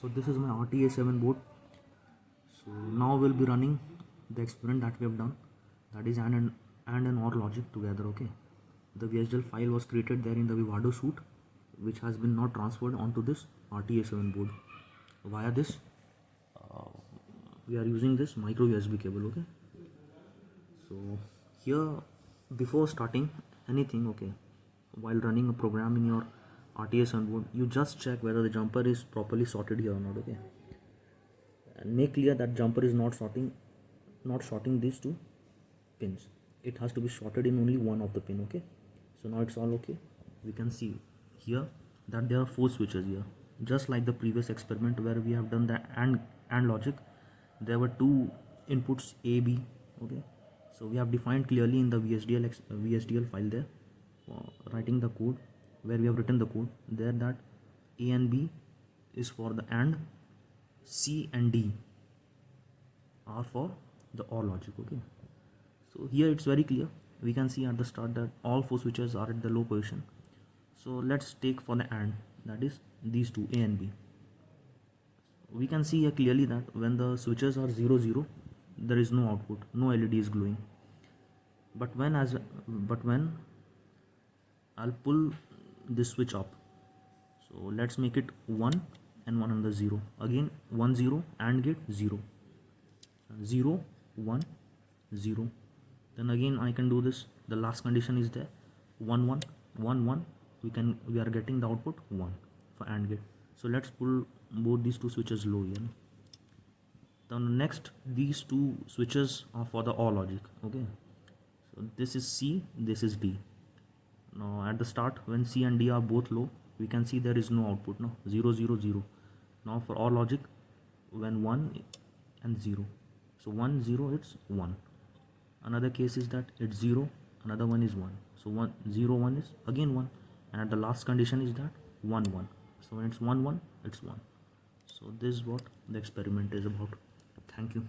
So this is my Arty A7 board. So now we'll be running the experiment that we have done, that is and and OR logic together. Okay, the VHDL file was created there in the Vivado suite, which has been now transferred onto this Arty A7 board. Via this we are using this micro USB cable. Okay, so here, before starting anything, okay, while running a program in your Arty A7 board, you just check whether the jumper is properly sorted here or not. Okay, and make clear that jumper is not shorting these two pins. It has to be shorted in only one of the pin. Okay, so now it's all okay. We can see here that there are 4 switches here, just like the previous experiment where we have done the AND logic. There were 2 inputs A, B. Okay, so we have defined clearly in the VHDL file there, writing the code where we have written the code there that A and B is for the AND, C and D are for the OR logic. Okay, so here it's very clear. We can see at the start that all 4 switches are at the low position. So let's take for the AND, that is these 2, A and B. We can see here clearly that when the switches are 0 0, there is no output, no LED is glowing. But when I'll pull this switch up, so let's make it 1 and 1 on the 0, again 1 0 AND gate 0 0 1 0, then again I can do this. The last condition is there, 1 1 1 1, we are getting the output 1 for AND gate. So let's pull both these 2 switches low here. Then next, these 2 switches are for the OR logic. Okay, so this is C, this is D. Now at the start, when C and D are both low, we can see there is no output, no, 0 0 0. Now for OR logic, when 1 and 0, so 1 0, it's 1. Another case is that it's 0, another one is 1, so 1 0 1 is again 1, and at the last condition is that 1 1. So when it's 1 1, it's 1. So this is what the experiment is about. Thank you.